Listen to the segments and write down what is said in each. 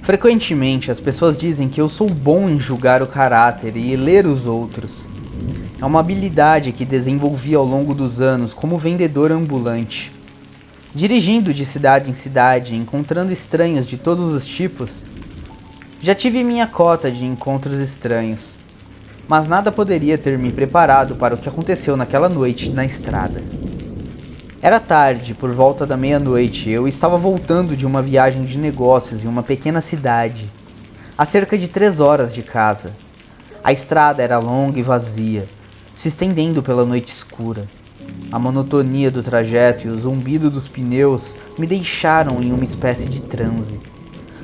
Frequentemente as pessoas dizem que eu sou bom em julgar o caráter e ler os outros. É uma habilidade que desenvolvi ao longo dos anos como vendedor ambulante. Dirigindo de cidade em cidade, encontrando estranhos de todos os tipos, já tive minha cota de encontros estranhos, mas nada poderia ter me preparado para o que aconteceu naquela noite na estrada. Era tarde, por volta da meia-noite, eu estava voltando de uma viagem de negócios em uma pequena cidade, a cerca de 3 horas de casa. A estrada era longa e vazia, se estendendo pela noite escura. A monotonia do trajeto e o zumbido dos pneus me deixaram em uma espécie de transe.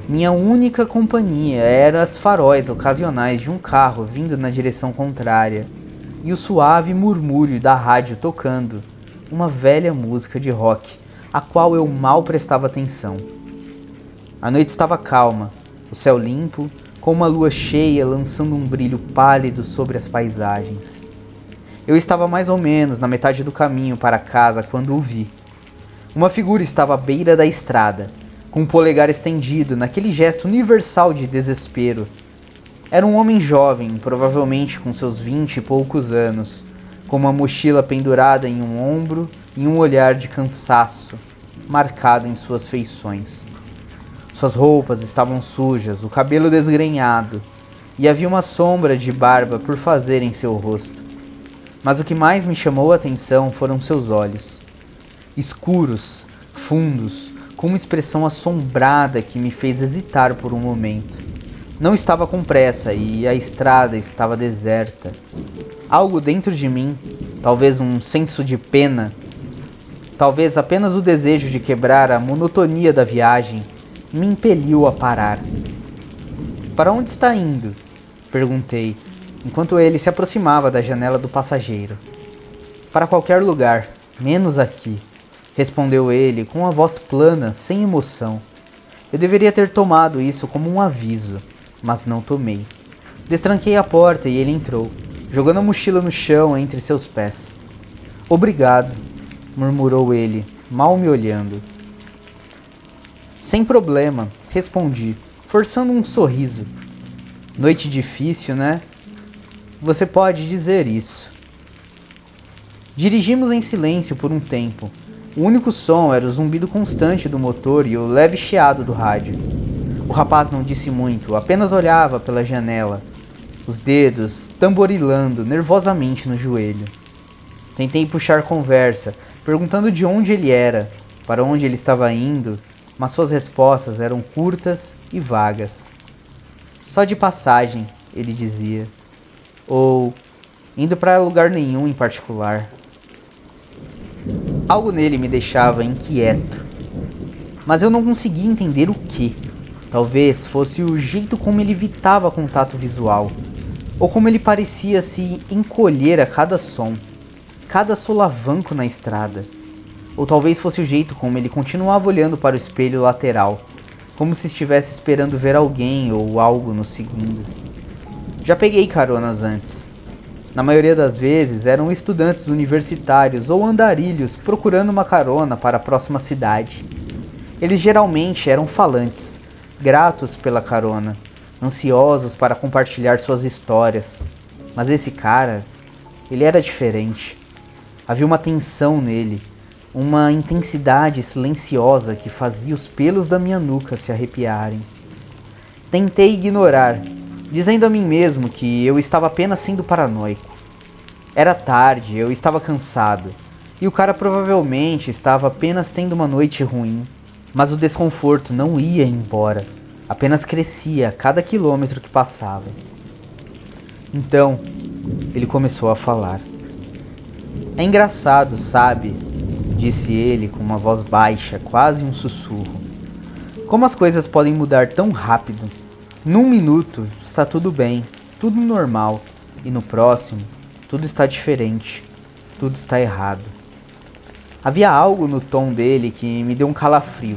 Minha única companhia eram as faróis ocasionais de um carro vindo na direção contrária, e o suave murmúrio da rádio tocando uma velha música de rock, a qual eu mal prestava atenção. A noite estava calma, o céu limpo, com uma lua cheia lançando um brilho pálido sobre as paisagens. Eu estava mais ou menos na metade do caminho para casa quando o vi. Uma figura estava à beira da estrada, com o polegar estendido naquele gesto universal de desespero. Era um homem jovem, provavelmente com seus 20 e poucos anos, com uma mochila pendurada em um ombro e um olhar de cansaço marcado em suas feições. Suas roupas estavam sujas, o cabelo desgrenhado, e havia uma sombra de barba por fazer em seu rosto. Mas o que mais me chamou a atenção foram seus olhos. Escuros, fundos, com uma expressão assombrada que me fez hesitar por um momento. Não estava com pressa e a estrada estava deserta. Algo dentro de mim, talvez um senso de pena, talvez apenas o desejo de quebrar a monotonia da viagem, me impeliu a parar. "Para onde está indo?" perguntei, enquanto ele se aproximava da janela do passageiro. "Para qualquer lugar, menos aqui", respondeu ele com uma voz plana, sem emoção. Eu deveria ter tomado isso como um aviso, mas não tomei. Destranquei a porta e ele entrou, jogando a mochila no chão entre seus pés. "Obrigado", murmurou ele, mal me olhando. "Sem problema", respondi, forçando um sorriso. "Noite difícil, né? Você pode dizer isso." Dirigimos em silêncio por um tempo. O único som era o zumbido constante do motor e o leve chiado do rádio. O rapaz não disse muito, apenas olhava pela janela, os dedos tamborilando nervosamente no joelho. Tentei puxar conversa, perguntando de onde ele era, para onde ele estava indo, mas suas respostas eram curtas e vagas. "Só de passagem", ele dizia, ou "indo para lugar nenhum em particular." Algo nele me deixava inquieto, mas eu não conseguia entender o que. Talvez fosse o jeito como ele evitava contato visual, ou como ele parecia se encolher a cada som, cada solavanco na estrada. Ou talvez fosse o jeito como ele continuava olhando para o espelho lateral, como se estivesse esperando ver alguém ou algo nos seguindo. Já peguei caronas antes. Na maioria das vezes eram estudantes universitários ou andarilhos procurando uma carona para a próxima cidade. Eles geralmente eram falantes, gratos pela carona, ansiosos para compartilhar suas histórias. Mas esse cara, ele era diferente. Havia uma tensão nele, uma intensidade silenciosa que fazia os pelos da minha nuca se arrepiarem. Tentei ignorar, dizendo a mim mesmo que eu estava apenas sendo paranoico. Era tarde, eu estava cansado, e o cara provavelmente estava apenas tendo uma noite ruim. Mas o desconforto não ia embora, apenas crescia a cada quilômetro que passava. Então, ele começou a falar. "É engraçado, sabe?", disse ele com uma voz baixa, quase um sussurro. "Como as coisas podem mudar tão rápido. Num minuto está tudo bem, tudo normal, e no próximo tudo está diferente, tudo está errado." Havia algo no tom dele que me deu um calafrio.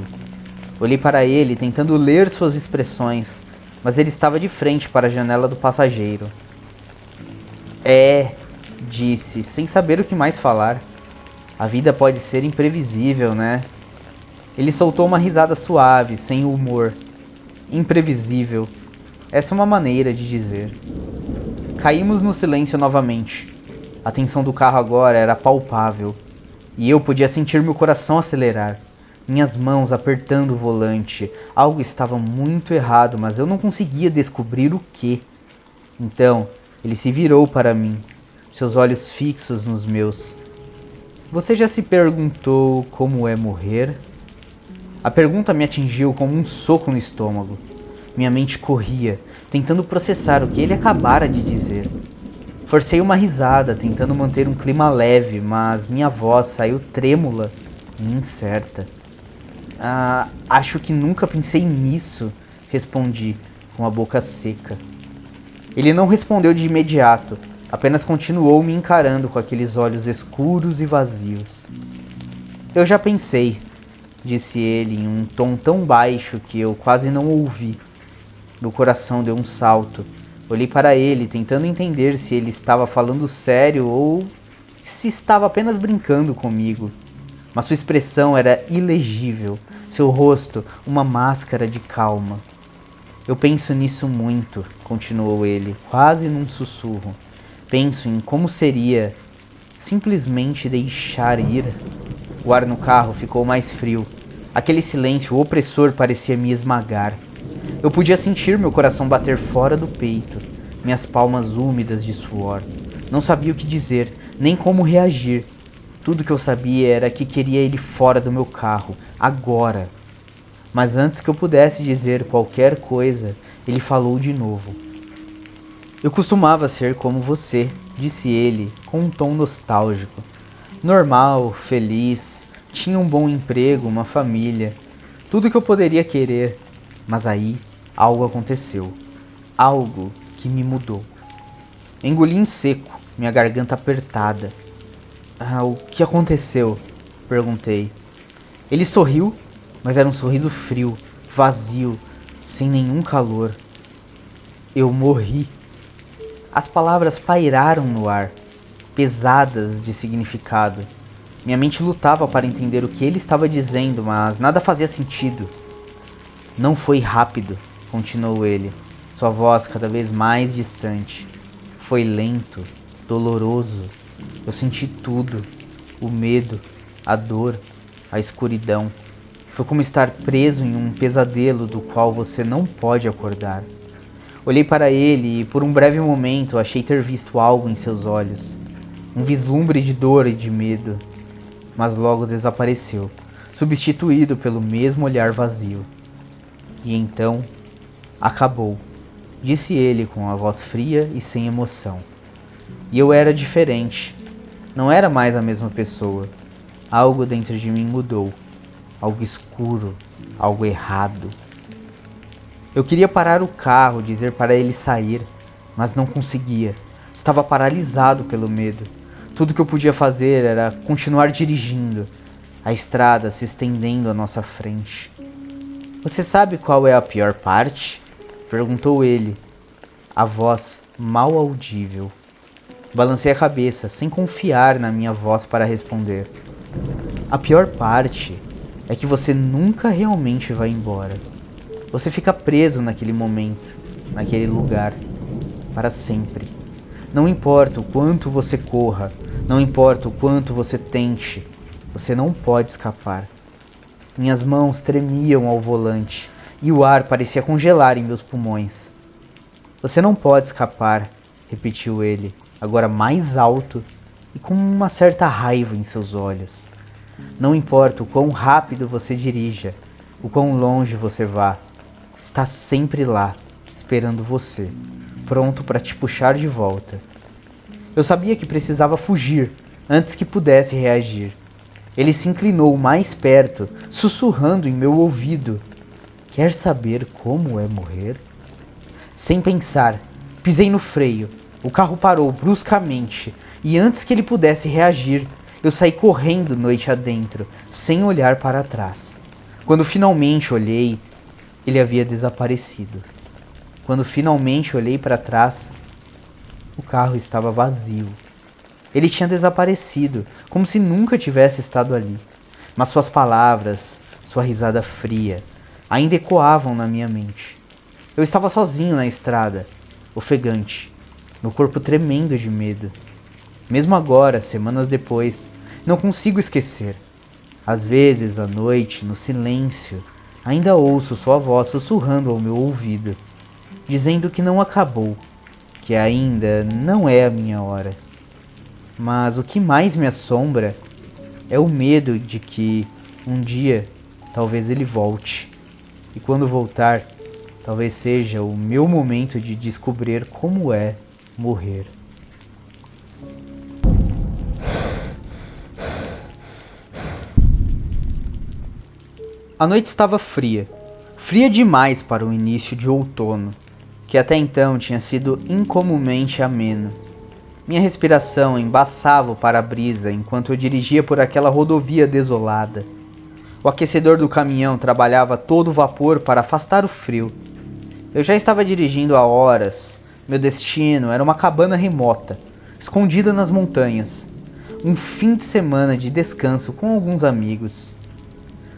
Olhei para ele tentando ler suas expressões, mas ele estava de frente para a janela do passageiro. Disse, sem saber o que mais falar. "A vida pode ser imprevisível, né?" Ele soltou uma risada suave, sem humor. Imprevisível. Essa é uma maneira de dizer. Caímos no silêncio novamente. A tensão do carro agora era palpável. E eu podia sentir meu coração acelerar. Minhas mãos apertando o volante. Algo estava muito errado, mas eu não conseguia descobrir o que. Então, ele se virou para mim, seus olhos fixos nos meus. Você já se perguntou como é morrer? A pergunta me atingiu como um soco no estômago. Minha mente corria, tentando processar o que ele acabara de dizer. Forcei uma risada, tentando manter um clima leve, mas minha voz saiu trêmula e incerta. Acho que nunca pensei nisso, respondi, com a boca seca. Ele não respondeu de imediato, apenas continuou me encarando com aqueles olhos escuros e vazios. Eu já pensei, disse ele em um tom tão baixo que eu quase não ouvi. Meu coração deu um salto. Olhei para ele, tentando entender se ele estava falando sério ou se estava apenas brincando comigo. Mas sua expressão era ilegível, seu rosto uma máscara de calma. Eu penso nisso muito, continuou ele, quase num sussurro. Penso em como seria simplesmente deixar ir. O ar no carro ficou mais frio. Aquele silêncio opressor parecia me esmagar. Eu podia sentir meu coração bater fora do peito, minhas palmas úmidas de suor. Não sabia o que dizer, nem como reagir. Tudo que eu sabia era que queria ele fora do meu carro, agora. Mas antes que eu pudesse dizer qualquer coisa, ele falou de novo. Eu costumava ser como você, disse ele, com um tom nostálgico. Normal, feliz, tinha um bom emprego, uma família. Tudo que eu poderia querer. Mas aí, algo aconteceu. Algo que me mudou. Engoli em seco, minha garganta apertada. O que aconteceu? Perguntei. Ele sorriu, mas era um sorriso frio, vazio, sem nenhum calor. Eu morri. As palavras pairaram no ar, pesadas de significado. Minha mente lutava para entender o que ele estava dizendo, mas nada fazia sentido. Não foi rápido, continuou ele, sua voz cada vez mais distante. Foi lento, doloroso. Eu senti tudo, o medo, a dor, a escuridão. Foi como estar preso em um pesadelo do qual você não pode acordar. Olhei para ele e por um breve momento achei ter visto algo em seus olhos. Um vislumbre de dor e de medo. Mas logo desapareceu, substituído pelo mesmo olhar vazio. E então, acabou, disse ele com a voz fria e sem emoção. E eu era diferente. Não era mais a mesma pessoa. Algo dentro de mim mudou. Algo escuro, algo errado. Eu queria parar o carro, dizer para ele sair, mas não conseguia. Estava paralisado pelo medo. Tudo que eu podia fazer era continuar dirigindo, a estrada se estendendo à nossa frente. Você sabe qual é a pior parte? Perguntou ele, a voz mal audível. Balancei a cabeça, sem confiar na minha voz para responder. A pior parte é que você nunca realmente vai embora. Você fica preso naquele momento, naquele lugar, para sempre. Não importa o quanto você corra, não importa o quanto você tente, você não pode escapar. Minhas mãos tremiam ao volante e o ar parecia congelar em meus pulmões. Você não pode escapar, repetiu ele, agora mais alto e com uma certa raiva em seus olhos. Não importa o quão rápido você dirija, o quão longe você vá, está sempre lá, esperando você, pronto para te puxar de volta. Eu sabia que precisava fugir antes que pudesse reagir. Ele se inclinou mais perto, sussurrando em meu ouvido. Quer saber como é morrer? Sem pensar, pisei no freio. O carro parou bruscamente e antes que ele pudesse reagir, eu saí correndo noite adentro, sem olhar para trás. Quando finalmente olhei, ele havia desaparecido. Quando finalmente olhei para trás, o carro estava vazio. Ele tinha desaparecido, como se nunca tivesse estado ali. Mas suas palavras, sua risada fria, ainda ecoavam na minha mente. Eu estava sozinho na estrada, ofegante, meu corpo tremendo de medo. Mesmo agora, semanas depois, não consigo esquecer. Às vezes, à noite, no silêncio, ainda ouço sua voz sussurrando ao meu ouvido, dizendo que não acabou, que ainda não é a minha hora. Mas o que mais me assombra é o medo de que um dia talvez ele volte. E quando voltar, talvez seja o meu momento de descobrir como é morrer. A noite estava fria. Fria demais para o início de outono, que até então tinha sido incomumente ameno. Minha respiração embaçava o para-brisa enquanto eu dirigia por aquela rodovia desolada. O aquecedor do caminhão trabalhava a todo vapor para afastar o frio. Eu já estava dirigindo há horas. Meu destino era uma cabana remota, escondida nas montanhas. Um fim de semana de descanso com alguns amigos.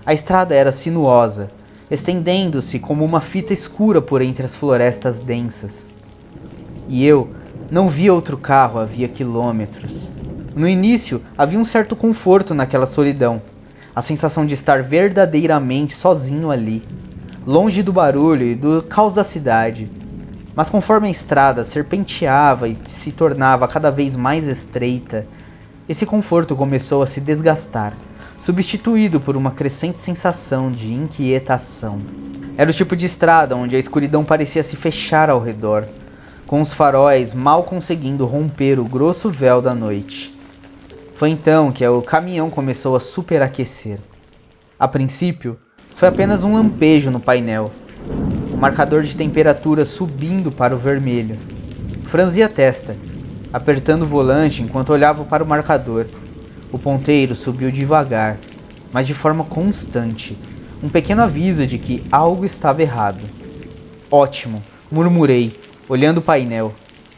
A estrada era sinuosa, estendendo-se como uma fita escura por entre as florestas densas. E eu não via outro carro havia quilômetros. No início, havia um certo conforto naquela solidão, a sensação de estar verdadeiramente sozinho ali, longe do barulho e do caos da cidade. Mas conforme a estrada serpenteava e se tornava cada vez mais estreita, esse conforto começou a se desgastar, substituído por uma crescente sensação de inquietação. Era o tipo de estrada onde a escuridão parecia se fechar ao redor, com os faróis mal conseguindo romper o grosso véu da noite. Foi então que o caminhão começou a superaquecer. A princípio, foi apenas um lampejo no painel, o marcador de temperatura subindo para o vermelho. Franzi a testa, apertando o volante enquanto olhava para o marcador. O ponteiro subiu devagar, mas de forma constante, um pequeno aviso de que algo estava errado. Ótimo, murmurei, olhando o painel.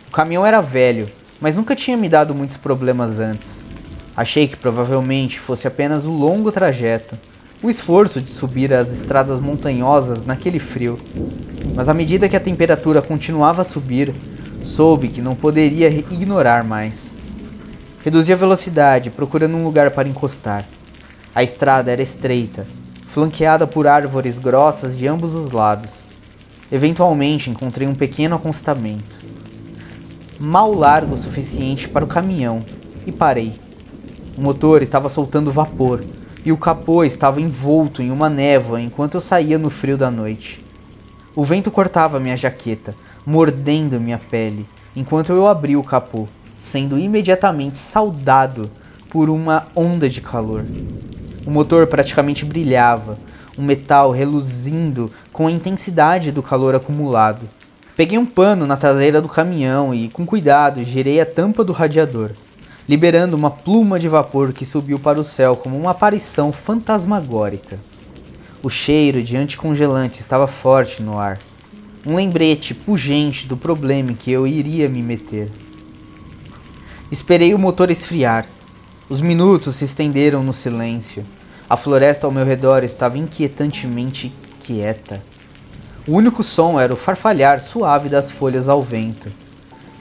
O caminhão era velho, mas nunca tinha me dado muitos problemas antes. Achei que provavelmente fosse apenas o longo trajeto, o esforço de subir as estradas montanhosas naquele frio. Mas à medida que a temperatura continuava a subir, soube que não poderia ignorar mais. Reduzi a velocidade, procurando um lugar para encostar. A estrada era estreita, flanqueada por árvores grossas de ambos os lados. Eventualmente encontrei um pequeno acostamento, mal largo o suficiente para o caminhão, e parei. O motor estava soltando vapor, e o capô estava envolto em uma névoa enquanto eu saía no frio da noite. O vento cortava minha jaqueta, mordendo minha pele, enquanto eu abria o capô, sendo imediatamente saudado por uma onda de calor. O motor praticamente brilhava, o metal reluzindo com a intensidade do calor acumulado. Peguei um pano na traseira do caminhão e, com cuidado, girei a tampa do radiador, liberando uma pluma de vapor que subiu para o céu como uma aparição fantasmagórica. O cheiro de anticongelante estava forte no ar, um lembrete pungente do problema em que eu iria me meter. Esperei o motor esfriar. Os minutos se estenderam no silêncio. A floresta ao meu redor estava inquietantemente quieta. O único som era o farfalhar suave das folhas ao vento.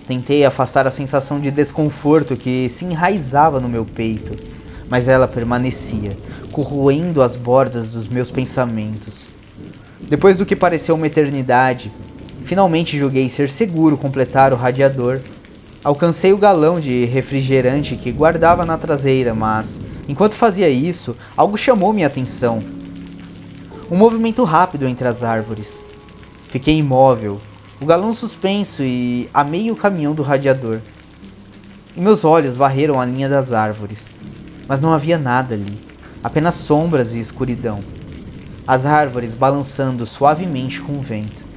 Tentei afastar a sensação de desconforto que se enraizava no meu peito, mas ela permanecia, corroendo as bordas dos meus pensamentos. Depois do que pareceu uma eternidade, finalmente julguei ser seguro completar o radiador. Alcancei o galão de refrigerante que guardava na traseira, mas, enquanto fazia isso, algo chamou minha atenção. Um movimento rápido entre as árvores. Fiquei imóvel, o galão suspenso e a meio caminhão do radiador. E meus olhos varreram a linha das árvores, mas não havia nada ali, apenas sombras e escuridão. As árvores balançando suavemente com o vento.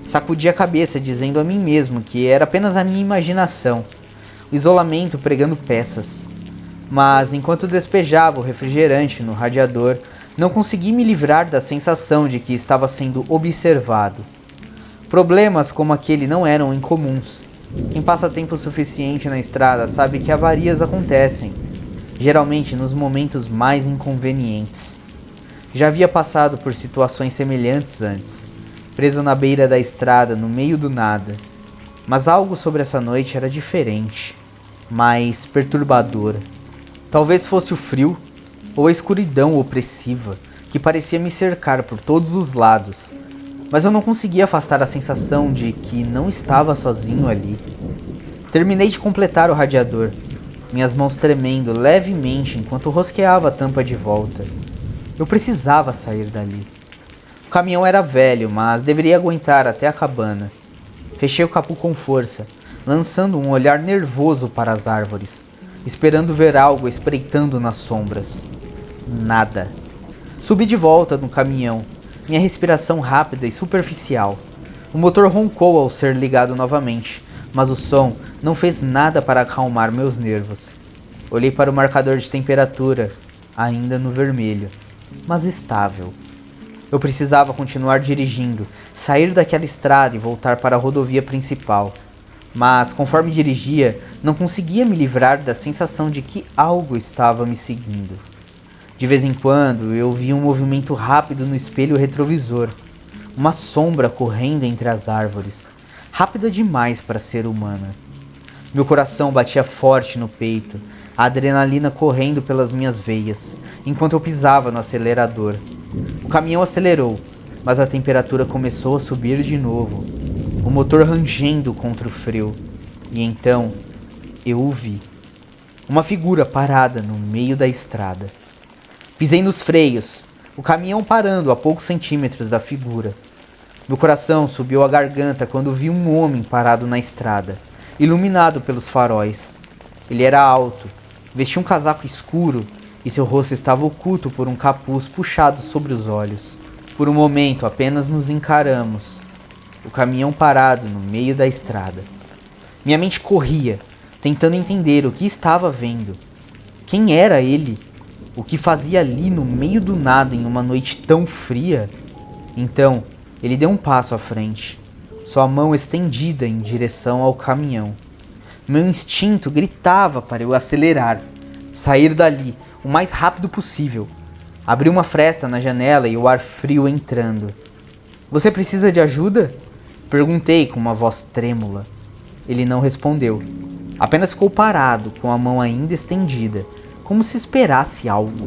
Sacudi a cabeça dizendo a mim mesmo que era apenas a minha imaginação, o isolamento pregando peças. Mas enquanto despejava o refrigerante no radiador, não consegui me livrar da sensação de que estava sendo observado. Problemas como aquele não eram incomuns. Quem passa tempo suficiente na estrada sabe que avarias acontecem, geralmente nos momentos mais inconvenientes. Já havia passado por situações semelhantes antes, preso na beira da estrada, no meio do nada. Mas algo sobre essa noite era diferente, mais perturbador. Talvez fosse o frio ou a escuridão opressiva que parecia me cercar por todos os lados, mas eu não conseguia afastar a sensação de que não estava sozinho ali. Terminei de completar o radiador, minhas mãos tremendo levemente enquanto rosqueava a tampa de volta. Eu precisava sair dali. O caminhão era velho, mas deveria aguentar até a cabana. Fechei o capô com força, lançando um olhar nervoso para as árvores, esperando ver algo espreitando nas sombras. Nada. Subi de volta no caminhão, minha respiração rápida e superficial. O motor roncou ao ser ligado novamente, mas o som não fez nada para acalmar meus nervos. Olhei para o marcador de temperatura, ainda no vermelho, mas estável. Eu precisava continuar dirigindo, sair daquela estrada e voltar para a rodovia principal. Mas, conforme dirigia, não conseguia me livrar da sensação de que algo estava me seguindo. De vez em quando, eu via um movimento rápido no espelho retrovisor. Uma sombra correndo entre as árvores, rápida demais para ser humana. Meu coração batia forte no peito, a adrenalina correndo pelas minhas veias, enquanto eu pisava no acelerador. O caminhão acelerou, mas a temperatura começou a subir de novo, o motor rangendo contra o frio. E então, eu o vi. Uma figura parada no meio da estrada. Pisei nos freios, o caminhão parando a poucos centímetros da figura. Meu coração subiu à garganta quando vi um homem parado na estrada, iluminado pelos faróis. Ele era alto, vestia um casaco escuro e seu rosto estava oculto por um capuz puxado sobre os olhos. Por um momento apenas nos encaramos, o caminhão parado no meio da estrada. Minha mente corria, tentando entender o que estava vendo. Quem era ele? O que fazia ali no meio do nada em uma noite tão fria? Então, ele deu um passo à frente, sua mão estendida em direção ao caminhão. Meu instinto gritava para eu acelerar, sair dali o mais rápido possível. Abri uma fresta na janela e o ar frio entrando. "Você precisa de ajuda?" Perguntei com uma voz trêmula. Ele não respondeu. Apenas ficou parado, com a mão ainda estendida, como se esperasse algo.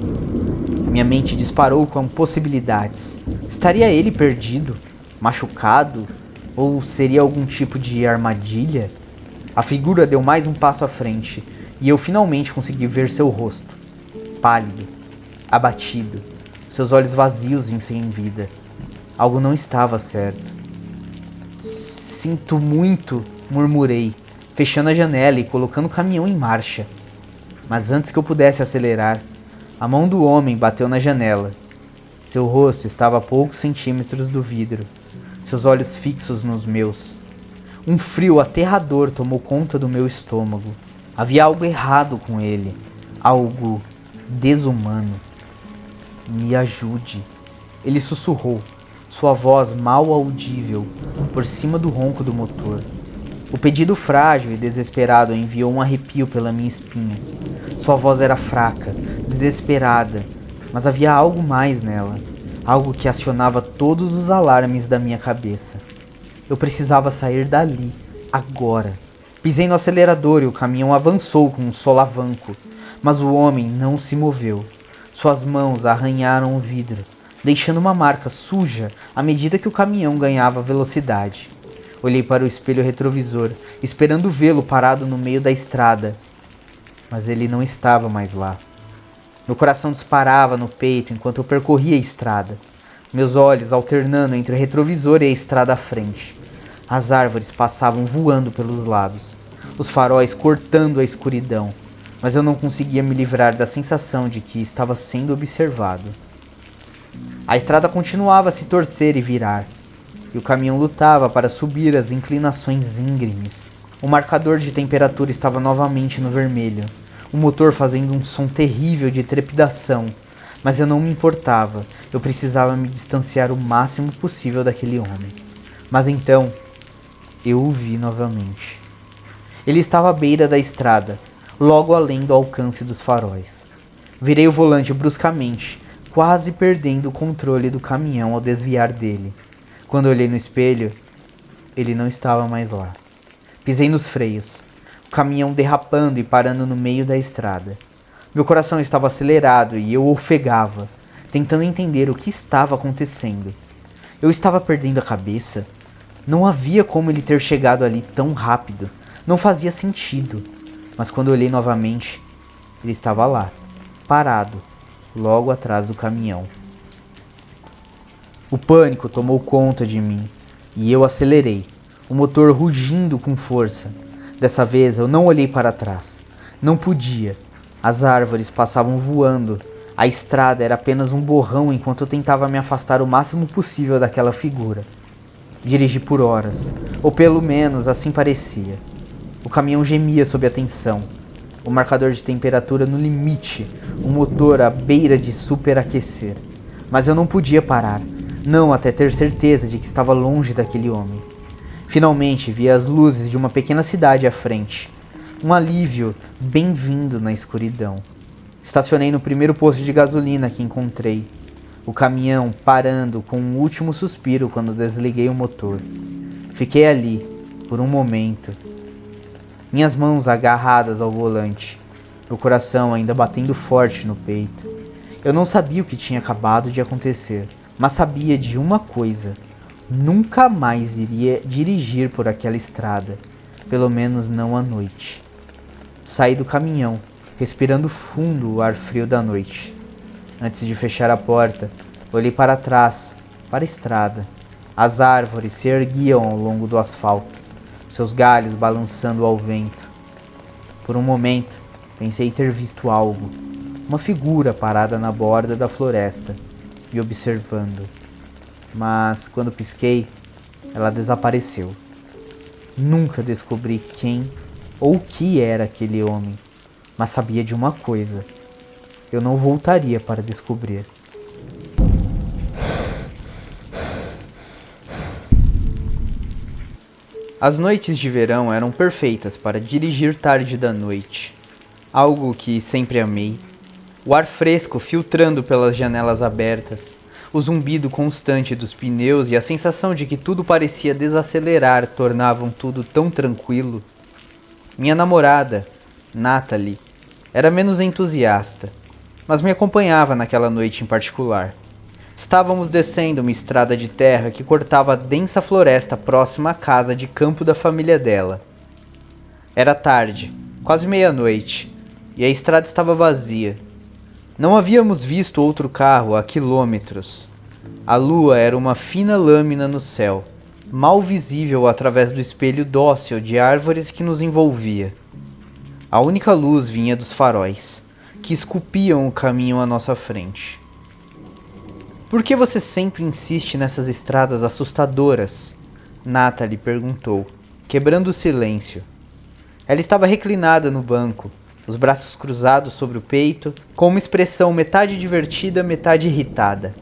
Minha mente disparou com possibilidades. Estaria ele perdido? Machucado? Ou seria algum tipo de armadilha? A figura deu mais um passo à frente, e eu finalmente consegui ver seu rosto. Pálido, abatido, seus olhos vazios e sem vida. Algo não estava certo. "Sinto muito", murmurei, fechando a janela e colocando o caminhão em marcha. Mas antes que eu pudesse acelerar, a mão do homem bateu na janela. Seu rosto estava a poucos centímetros do vidro, seus olhos fixos nos meus. Um frio aterrador tomou conta do meu estômago. Havia algo errado com ele, algo desumano. "Me ajude", ele sussurrou, sua voz mal audível por cima do ronco do motor. O pedido frágil e desesperado enviou um arrepio pela minha espinha. Sua voz era fraca, desesperada, mas havia algo mais nela, algo que acionava todos os alarmes da minha cabeça. Eu precisava sair dali, agora. Pisei no acelerador e o caminhão avançou com um solavanco, mas o homem não se moveu. Suas mãos arranharam o vidro, deixando uma marca suja à medida que o caminhão ganhava velocidade. Olhei para o espelho retrovisor, esperando vê-lo parado no meio da estrada, mas ele não estava mais lá. Meu coração disparava no peito enquanto eu percorria a estrada, meus olhos alternando entre o retrovisor e a estrada à frente. As árvores passavam voando pelos lados, os faróis cortando a escuridão, mas eu não conseguia me livrar da sensação de que estava sendo observado. A estrada continuava a se torcer e virar, e o caminhão lutava para subir as inclinações íngremes. O marcador de temperatura estava novamente no vermelho, o motor fazendo um som terrível de trepidação, mas eu não me importava, eu precisava me distanciar o máximo possível daquele homem. Mas então, eu o vi novamente. Ele estava à beira da estrada, logo além do alcance dos faróis. Virei o volante bruscamente, quase perdendo o controle do caminhão ao desviar dele. Quando olhei no espelho, ele não estava mais lá. Pisei nos freios, o caminhão derrapando e parando no meio da estrada. Meu coração estava acelerado e eu ofegava, tentando entender o que estava acontecendo. Eu estava perdendo a cabeça? Não havia como ele ter chegado ali tão rápido. Não fazia sentido. Mas quando olhei novamente, ele estava lá, parado, logo atrás do caminhão. O pânico tomou conta de mim e eu acelerei, o motor rugindo com força. Dessa vez eu não olhei para trás. Não podia. As árvores passavam voando. A estrada era apenas um borrão enquanto eu tentava me afastar o máximo possível daquela figura. Dirigi por horas, ou pelo menos assim parecia. O caminhão gemia sob a tensão, o marcador de temperatura no limite, o motor à beira de superaquecer. Mas eu não podia parar, não até ter certeza de que estava longe daquele homem. Finalmente vi as luzes de uma pequena cidade à frente. Um alívio bem-vindo na escuridão. Estacionei no primeiro posto de gasolina que encontrei. O caminhão parando com um último suspiro quando desliguei o motor. Fiquei ali, por um momento. Minhas mãos agarradas ao volante. Meu coração ainda batendo forte no peito. Eu não sabia o que tinha acabado de acontecer, mas sabia de uma coisa. Nunca mais iria dirigir por aquela estrada. Pelo menos não à noite. Saí do caminhão, respirando fundo o ar frio da noite. Antes de fechar a porta, olhei para trás, para a estrada. As árvores se erguiam ao longo do asfalto, seus galhos balançando ao vento. Por um momento, pensei ter visto algo, uma figura parada na borda da floresta, me observando. Mas, quando pisquei, ela desapareceu. Nunca descobri quem ou o que era aquele homem, mas sabia de uma coisa. Eu não voltaria para descobrir. As noites de verão eram perfeitas para dirigir tarde da noite. Algo que sempre amei. O ar fresco filtrando pelas janelas abertas, o zumbido constante dos pneus e a sensação de que tudo parecia desacelerar tornavam tudo tão tranquilo. Minha namorada, Natalie, era menos entusiasta, mas me acompanhava naquela noite em particular. Estávamos descendo uma estrada de terra que cortava a densa floresta próxima à casa de campo da família dela. Era tarde, quase meia-noite, e a estrada estava vazia. Não havíamos visto outro carro há quilômetros. A lua era uma fina lâmina no céu, mal visível através do espelho dócil de árvores que nos envolvia. A única luz vinha dos faróis, que esculpiam o caminho à nossa frente. Por que você sempre insiste nessas estradas assustadoras? Natalie perguntou, quebrando o silêncio. Ela estava reclinada no banco, os braços cruzados sobre o peito, com uma expressão metade divertida, metade irritada.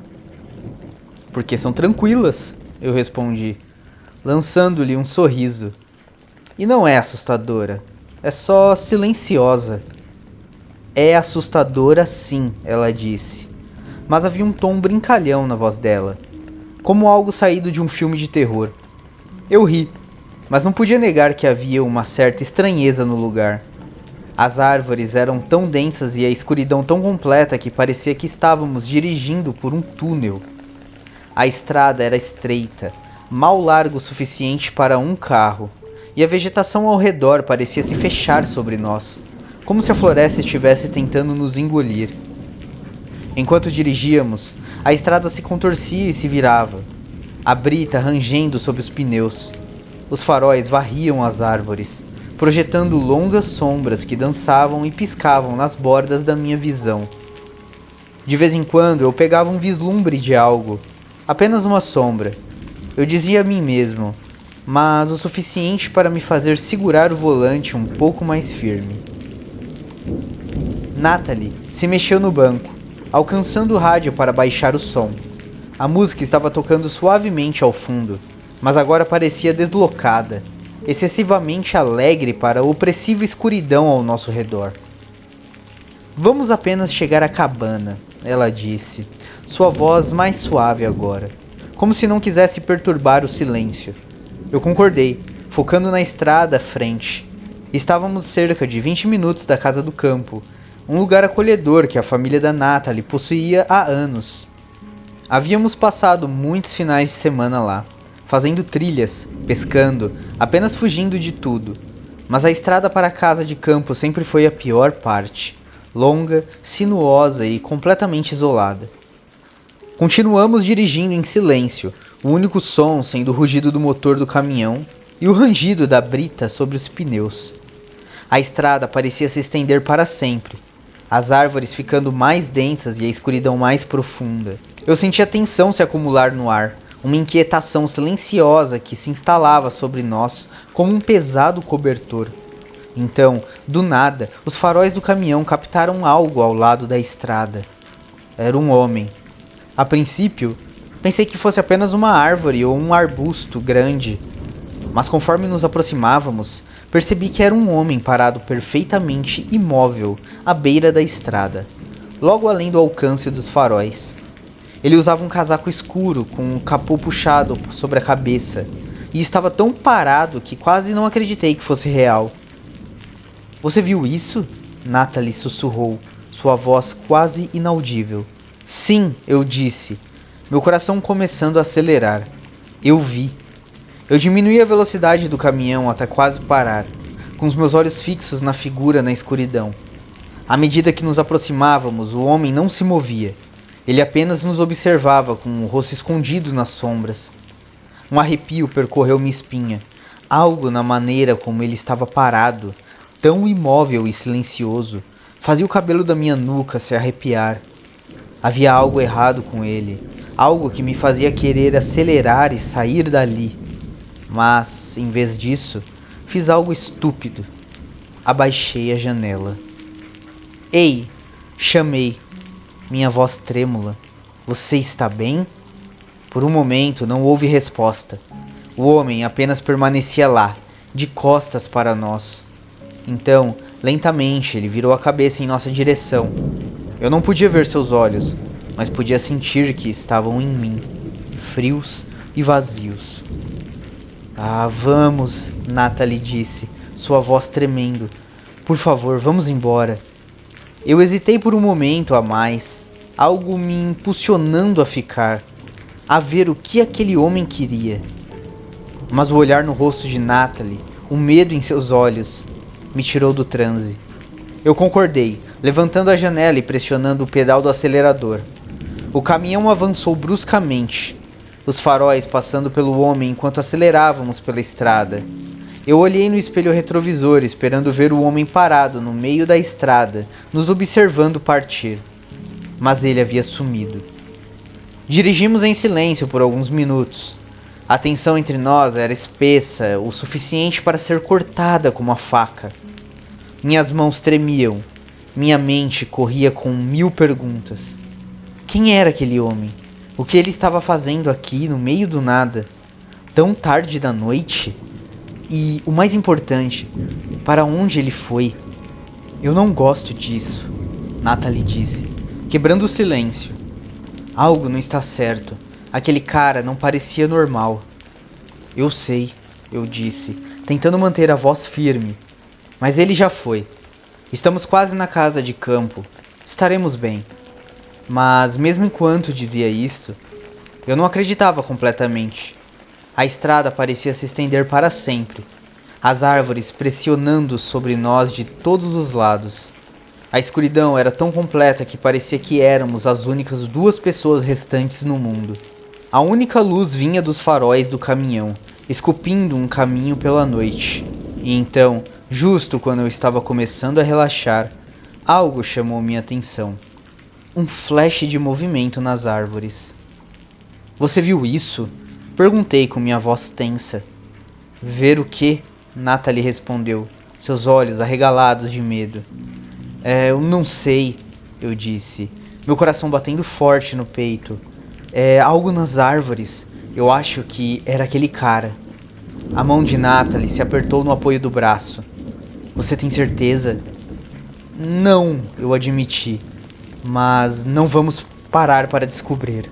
Porque são tranquilas, eu respondi, lançando-lhe um sorriso. E não é assustadora, é só silenciosa. É assustadora sim, ela disse, mas havia um tom brincalhão na voz dela, como algo saído de um filme de terror. Eu ri, mas não podia negar que havia uma certa estranheza no lugar. As árvores eram tão densas e a escuridão tão completa que parecia que estávamos dirigindo por um túnel. A estrada era estreita, mal larga o suficiente para um carro, e a vegetação ao redor parecia se fechar sobre nós, como se a floresta estivesse tentando nos engolir. Enquanto dirigíamos, a estrada se contorcia e se virava, a brita rangendo sob os pneus. Os faróis varriam as árvores, projetando longas sombras que dançavam e piscavam nas bordas da minha visão. De vez em quando eu pegava um vislumbre de algo, apenas uma sombra. Eu dizia a mim mesmo, mas o suficiente para me fazer segurar o volante um pouco mais firme. Natalie se mexeu no banco, alcançando o rádio para baixar o som. A música estava tocando suavemente ao fundo, mas agora parecia deslocada, excessivamente alegre para a opressiva escuridão ao nosso redor. Vamos apenas chegar à cabana, ela disse, sua voz mais suave agora, como se não quisesse perturbar o silêncio. Eu concordei, focando na estrada à frente. Estávamos cerca de 20 minutos da casa do campo, um lugar acolhedor que a família da Natalie possuía há anos. Havíamos passado muitos finais de semana lá, fazendo trilhas, pescando, apenas fugindo de tudo. Mas a estrada para a casa de campo sempre foi a pior parte, longa, sinuosa e completamente isolada. Continuamos dirigindo em silêncio, o único som sendo o rugido do motor do caminhão e o rangido da brita sobre os pneus. A estrada parecia se estender para sempre, as árvores ficando mais densas e a escuridão mais profunda. Eu sentia tensão se acumular no ar, uma inquietação silenciosa que se instalava sobre nós como um pesado cobertor. Então, do nada, os faróis do caminhão captaram algo ao lado da estrada. Era um homem. A princípio, pensei que fosse apenas uma árvore ou um arbusto grande, mas conforme nos aproximávamos, percebi que era um homem parado perfeitamente imóvel à beira da estrada, logo além do alcance dos faróis. Ele usava um casaco escuro com o capô puxado sobre a cabeça e estava tão parado que quase não acreditei que fosse real. "Você viu isso?" Natalie sussurrou, sua voz quase inaudível. "Sim", eu disse, meu coração começando a acelerar. Eu vi. Eu diminuí a velocidade do caminhão até quase parar, com os meus olhos fixos na figura na escuridão. À medida que nos aproximávamos, o homem não se movia. Ele apenas nos observava com o rosto escondido nas sombras. Um arrepio percorreu minha espinha. Algo na maneira como ele estava parado, tão imóvel e silencioso, fazia o cabelo da minha nuca se arrepiar. Havia algo errado com ele, algo que me fazia querer acelerar e sair dali. Mas, em vez disso, fiz algo estúpido. Abaixei a janela. "Ei!" chamei, minha voz trêmula. "Você está bem?" Por um momento não houve resposta. O homem apenas permanecia lá, de costas para nós. Então, lentamente, ele virou a cabeça em nossa direção. Eu não podia ver seus olhos, mas podia sentir que estavam em mim, frios e vazios. "Ah, vamos", Natalie disse, sua voz tremendo. "Por favor, vamos embora." Eu hesitei por um momento a mais, algo me impulsionando a ficar, a ver o que aquele homem queria. Mas o olhar no rosto de Natalie, o medo em seus olhos, me tirou do transe. Eu concordei, levantando a janela e pressionando o pedal do acelerador. O caminhão avançou bruscamente, os faróis passando pelo homem enquanto acelerávamos pela estrada. Eu olhei no espelho retrovisor esperando ver o homem parado no meio da estrada, nos observando partir. Mas ele havia sumido. Dirigimos em silêncio por alguns minutos. A tensão entre nós era espessa, o suficiente para ser cortada com uma faca. Minhas mãos tremiam, minha mente corria com 1000 perguntas. Quem era aquele homem? O que ele estava fazendo aqui no meio do nada, tão tarde da noite? E, o mais importante, para onde ele foi? "Eu não gosto disso", Natalie disse, quebrando o silêncio. "Algo não está certo. Aquele cara não parecia normal." "Eu sei", eu disse, tentando manter a voz firme. "Mas ele já foi. Estamos quase na casa de campo. Estaremos bem." Mas, mesmo enquanto dizia isto, eu não acreditava completamente. A estrada parecia se estender para sempre, as árvores pressionando sobre nós de todos os lados. A escuridão era tão completa que parecia que éramos as únicas 2 pessoas restantes no mundo. A única luz vinha dos faróis do caminhão, esculpindo um caminho pela noite. E então, justo quando eu estava começando a relaxar, algo chamou minha atenção. Um flash de movimento nas árvores. "Você viu isso?" Perguntei com minha voz tensa. "Ver o quê?" Natalie respondeu, seus olhos arregalados de medo. Eu não sei", eu disse, meu coração batendo forte no peito. Algo nas árvores. Eu acho que era aquele cara." A mão de Natalie se apertou no apoio do braço. "Você tem certeza?" "Não", eu admiti. "Mas não vamos parar para descobrir.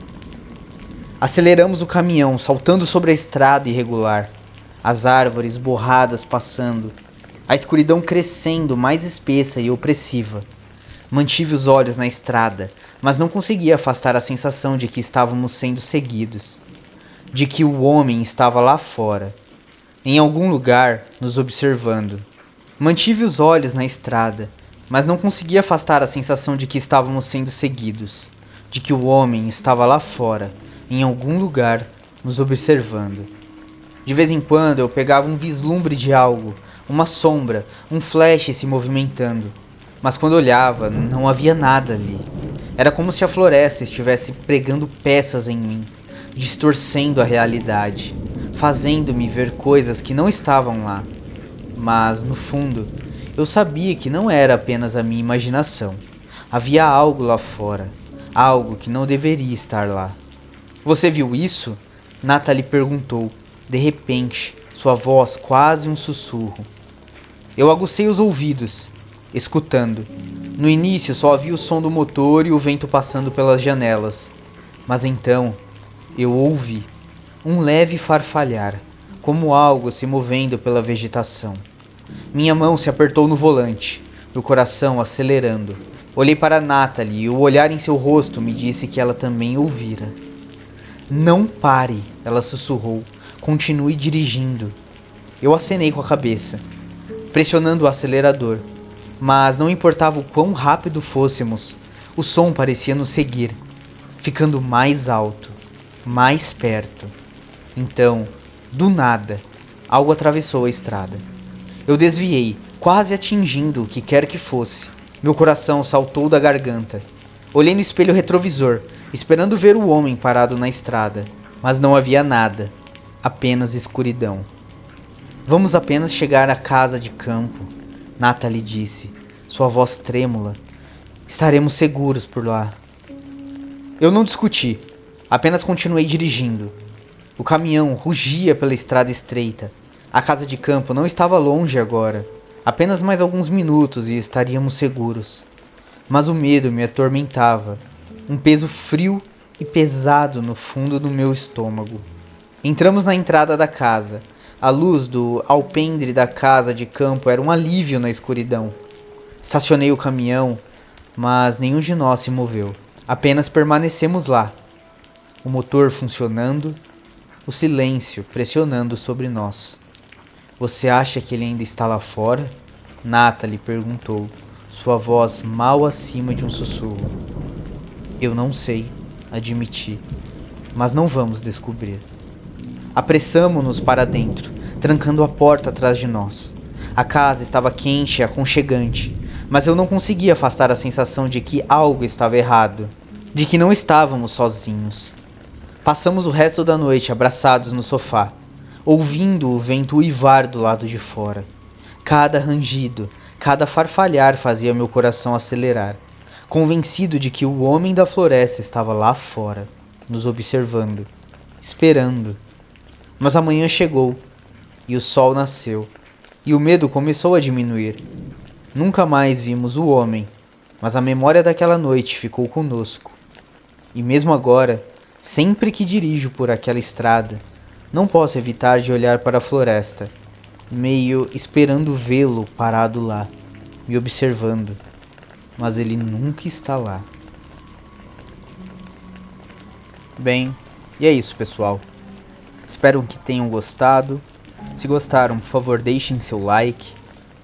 Aceleramos o caminhão, saltando sobre a estrada irregular, as árvores borradas passando, a escuridão crescendo mais espessa e opressiva. Mantive os olhos na estrada, mas não conseguia afastar a sensação de que estávamos sendo seguidos, de que o homem estava lá fora, em algum lugar, nos observando. Mantive os olhos na estrada, mas não conseguia afastar a sensação de que estávamos sendo seguidos, de que o homem estava lá fora, em algum lugar, nos observando. De vez em quando eu pegava um vislumbre de algo, uma sombra, um flash se movimentando, mas quando olhava, não havia nada ali. Era como se a floresta estivesse pregando peças em mim, distorcendo a realidade, fazendo-me ver coisas que não estavam lá. Mas, no fundo, eu sabia que não era apenas a minha imaginação. Havia algo lá fora, algo que não deveria estar lá. Você viu isso? Natalie perguntou, de repente, sua voz quase um sussurro. Eu aguçei os ouvidos, escutando. No início só havia o som do motor e o vento passando pelas janelas. Mas então, eu ouvi um leve farfalhar, como algo se movendo pela vegetação. Minha mão se apertou no volante, meu coração acelerando. Olhei para Natalie e o olhar em seu rosto me disse que ela também ouvira. Não pare, ela sussurrou. Continue dirigindo. Eu acenei com a cabeça, pressionando o acelerador. Mas não importava o quão rápido fôssemos, o som parecia nos seguir, ficando mais alto, mais perto. Então, do nada, algo atravessou a estrada. Eu desviei, quase atingindo o que quer que fosse. Meu coração saltou da garganta. Olhei no espelho retrovisor, esperando ver o homem parado na estrada, mas não havia nada, apenas escuridão. Vamos apenas chegar à casa de campo, Natalie disse, sua voz trêmula. Estaremos seguros por lá. Eu não discuti, apenas continuei dirigindo. O caminhão rugia pela estrada estreita. A casa de campo não estava longe agora. Apenas mais alguns minutos e estaríamos seguros. Mas o medo me atormentava. Um peso frio e pesado no fundo do meu estômago. Entramos na entrada da casa. A luz do alpendre da casa de campo era um alívio na escuridão. Estacionei o caminhão, mas nenhum de nós se moveu. Apenas permanecemos lá. O motor funcionando, o silêncio pressionando sobre nós. Você acha que ele ainda está lá fora? Natalie perguntou, sua voz mal acima de um sussurro. Eu não sei, admiti, mas não vamos descobrir. Apressamo-nos para dentro, trancando a porta atrás de nós. A casa estava quente e aconchegante, mas eu não conseguia afastar a sensação de que algo estava errado, de que não estávamos sozinhos. Passamos o resto da noite abraçados no sofá, ouvindo o vento uivar do lado de fora. Cada rangido, cada farfalhar fazia meu coração acelerar, convencido de que o homem da floresta estava lá fora, nos observando, esperando. Mas a manhã chegou, e o sol nasceu, e o medo começou a diminuir. Nunca mais vimos o homem, mas a memória daquela noite ficou conosco. E mesmo agora, sempre que dirijo por aquela estrada, não posso evitar de olhar para a floresta, meio esperando vê-lo parado lá, me observando. Mas ele nunca está lá. Bem, e é isso, pessoal. Espero que tenham gostado. Se gostaram, por favor, deixem seu like.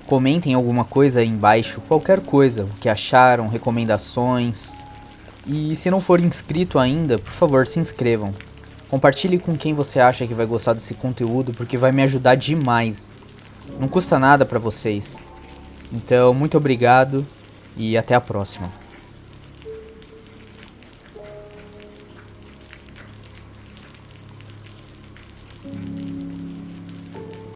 Comentem alguma coisa aí embaixo, qualquer coisa, o que acharam, recomendações. E se não for inscrito ainda, por favor, se inscrevam. Compartilhe com quem você acha que vai gostar desse conteúdo, porque vai me ajudar demais. Não custa nada para vocês. Então, muito obrigado e até a próxima.